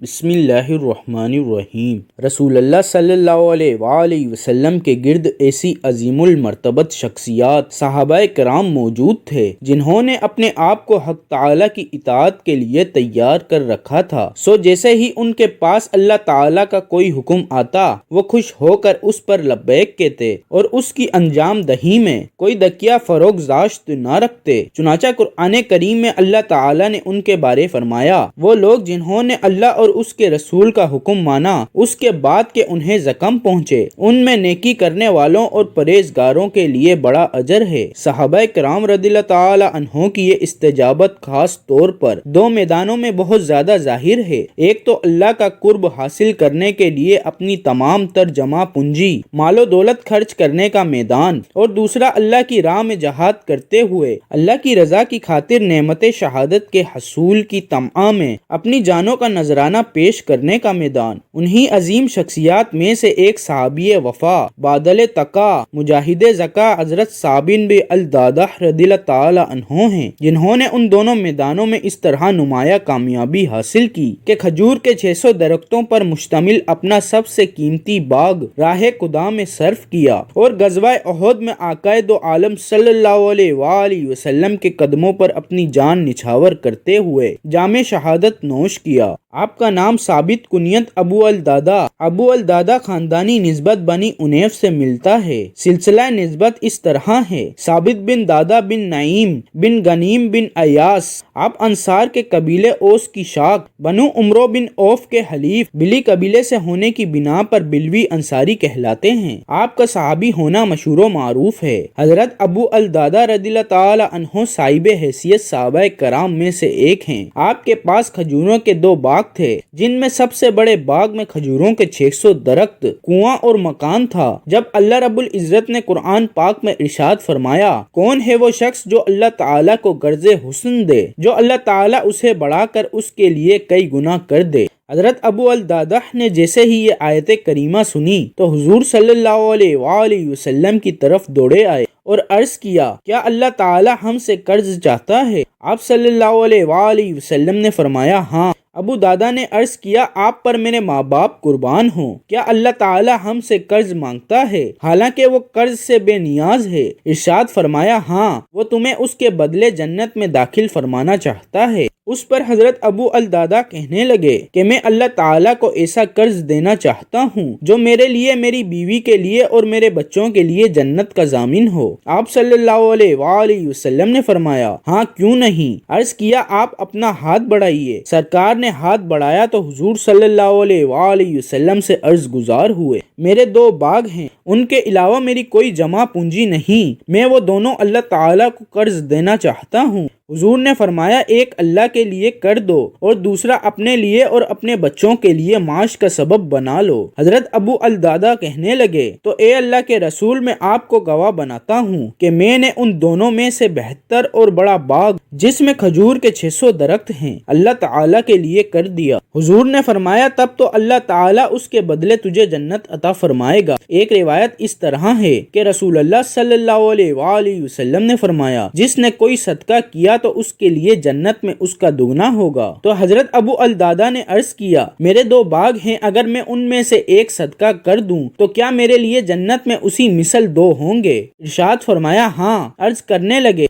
بسم اللہ الرحمن الرحیم۔ رسول اللہ صلی اللہ علیہ وآلہ وسلم کے گرد ایسی عظیم المرتبت شخصیات صحابہ کرام موجود تھے جنہوں نے اپنے آپ کو حق تعالیٰ کی اطاعت کے لیے تیار کر رکھا تھا۔ جیسے ہی ان کے پاس اللہ تعالیٰ کا کوئی حکم آتا وہ خوش ہو کر اس پر لبیک کہتے اور اس کی انجام دہی میں کوئی دکیہ فروغ داشت نہ رکھتے۔ چنانچہ قرآن کریم میں اللہ تعالیٰ نے ان کے بارے فرمایا، وہ لوگ جنہوں نے اللہ اور اس کے رسول کا حکم مانا اس کے بعد کہ انہیں زخم پہنچے، ان میں نیکی کرنے والوں اور پرہیزگاروں کے لیے بڑا اجر ہے۔ صحابہ کرام رضی اللہ تعالی عنہ کی یہ استجابت خاص طور پر دو میدانوں میں بہت زیادہ ظاہر ہے۔ ایک تو اللہ کا قرب حاصل کرنے کے لیے اپنی تمام تر جمع پونجی مال و دولت خرچ کرنے کا میدان، اور دوسرا اللہ کی راہ میں جہاد کرتے ہوئے اللہ کی رضا کی خاطر نعمت شہادت کے حصول کی طمع میں اپنی جانوں کا نذرانہ پیش کرنے کا میدان۔ انہی عظیم شخصیات میں سے ایک صحابی وفا بادل تقا مجاہد زکا حضرت سعد بن الدادہ رضی اللہ تعالی عنہ ہیں، جنہوں نے ان دونوں میدانوں میں اس طرح نمایاں کامیابی حاصل کی کہ کھجور کے 600 درختوں پر مشتمل اپنا سب سے قیمتی باغ راہ خدا میں صرف کیا اور غزوہ احد میں آقا دو عالم صلی اللہ علیہ وآلہ وسلم کے قدموں پر اپنی جان نچھاور کرتے ہوئے جام شہادت نوش کیا۔ آپ کا نام ثابت کنیت ابو الدادا خاندانی نسبت بنی انیف سے ملتا ہے۔ سلسلہ نسبت اس طرح ہے: ثابت بن دادا بن نعیم بن غنیم بن ایاس، آپ انصار کے قبیلے اوس کی شاخ، بنو عمرو بن اوف کے حلیف، بلی قبیلے سے ہونے کی بنا پر بلوی انصاری کہلاتے ہیں۔ آپ کا صحابی ہونا مشہور و معروف ہے۔ حضرت ابو الدادا رضی اللہ تعالی عنہ صاحب حیثیت صحابہ کرام میں سے ایک ہیں۔ آپ کے پاس کھجوروں کے 2 باغ تھے، جن میں سب سے بڑے باغ میں کھجوروں کے 600 درخت، کنواں اور مکان تھا۔ جب اللہ رب العزت نے قرآن پاک میں ارشاد فرمایا، کون ہے وہ شخص جو اللہ تعالیٰ کو غرض حسن دے، جو اللہ تعالیٰ اسے بڑھا کر اس کے لیے کئی گنا کر دے۔ حضرت ابو الدادہ نے جیسے ہی یہ آیت کریمہ سنی تو حضور صلی اللہ علیہ وآلہ وسلم کی طرف دوڑے آئے اور عرض کیا، کیا اللہ تعالیٰ ہم سے قرض چاہتا ہے؟ آپ صلی اللہ علیہ وآلہ وسلم نے فرمایا، ہاں۔ ابو دادا نے عرض کیا، آپ پر میرے ماں باپ قربان ہوں، کیا اللہ تعالیٰ ہم سے قرض مانگتا ہے حالانکہ وہ قرض سے بے نیاز ہے؟ ارشاد فرمایا، ہاں، وہ تمہیں اس کے بدلے جنت میں داخل فرمانا چاہتا ہے۔ اس پر حضرت ابو الدادا کہنے لگے کہ میں اللہ تعالیٰ کو ایسا قرض دینا چاہتا ہوں جو میرے لیے، میری بیوی کے لیے اور میرے بچوں کے لیے جنت کا ضامن ہو۔ آپ صلی اللہ علیہ وآلہ وسلم نے فرمایا، ہاں، کیوں نہیں؟ عرض کیا، آپ اپنا ہاتھ بڑھائیے۔ سرکار نے ہاتھ بڑھایا تو حضور صلی اللہ علیہ وآلہ وسلم سے عرض گزار ہوئے، میرے 2 باغ ہیں، ان کے علاوہ میری کوئی جمع پونجی نہیں، میں وہ دونوں اللہ تعالیٰ کو قرض دینا چاہتا ہوں۔ حضور نے فرمایا، ایک اللہ کے لیے کر دو اور دوسرا اپنے لیے اور اپنے بچوں کے لیے معاش کا سبب بنا لو۔ حضرت ابو الدادا کہنے لگے، تو اے اللہ کے رسول، میں آپ کو گواہ بناتا ہوں کہ میں نے ان دونوں میں سے بہتر اور بڑا باغ جس میں کھجور کے 600 درخت ہیں اللہ تعالیٰ کے لیے کر دیا۔ حضور نے فرمایا، تب تو اللہ تعالیٰ اس کے بدلے تجھے جنت عطا فرمائے گا۔ ایک روایت اس طرح ہے کہ رسول اللہ صلی اللہ علیہ وآلہ وسلم نے فرمایا، جس نے کوئی صدقہ کیا تو اس کے لیے جنت میں اس کا دگنا ہوگا۔ تو حضرت ابو الدادا نے عرض کیا، میرے 2 باغ ہیں، اگر میں ان میں سے ایک صدقہ کر دوں تو کیا میرے لیے جنت میں اسی مثل 2 ہوں گے؟ ارشاد فرمایا، ہاں۔ عرض کرنے لگے،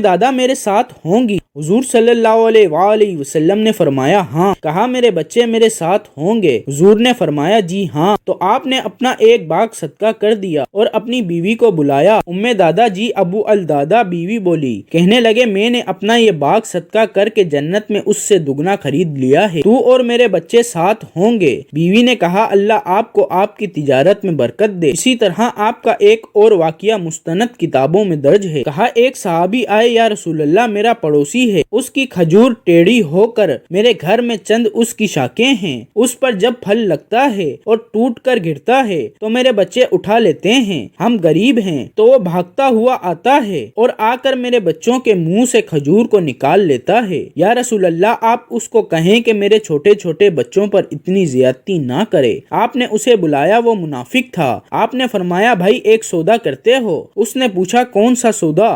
دادا میرے ساتھ ہوں گی؟ حضور صلی اللہ علیہ وآلہ وسلم نے فرمایا، ہاں۔ کہا، میرے بچے میرے ساتھ ہوں گے؟ حضور نے فرمایا، جی ہاں۔ تو آپ نے اپنا ایک باغ صدقہ کر دیا اور اپنی بیوی کو بلایا۔ دادا جی ابو الدادا بیوی بولی، کہنے لگے، میں نے اپنا یہ باغ صدقہ کر کے جنت میں اس سے دگنا خرید لیا ہے، تو اور میرے بچے ساتھ ہوں گے۔ بیوی نے کہا، اللہ آپ کو آپ کی تجارت میں برکت دے۔ اسی طرح آپ کا ایک اور واقعہ مستند کتابوں میں درج ہے۔ کہا، ایک صحابی آئے، یا رسول اللہ، میرا پڑوسی ہے، اس کی کھجور ٹیڑھی ہو کر میرے گھر میں چند اس کی شاخیں ہیں، اس پر جب پھل لگتا ہے اور ٹوٹ کر گرتا ہے تو میرے بچے اٹھا لیتے ہیں، ہم غریب ہیں، تو وہ بھاگتا ہوا آتا ہے اور آ کر میرے بچوں کے منہ سے کھجور کو نکال لیتا ہے۔ یا رسول اللہ، آپ اس کو کہیں کہ میرے چھوٹے چھوٹے بچوں پر اتنی زیادتی نہ کرے۔ آپ نے اسے بلایا، وہ منافق تھا۔ آپ نے فرمایا، بھائی ایک سودا کرتے ہو؟ اس نے پوچھا، کون سا سودا؟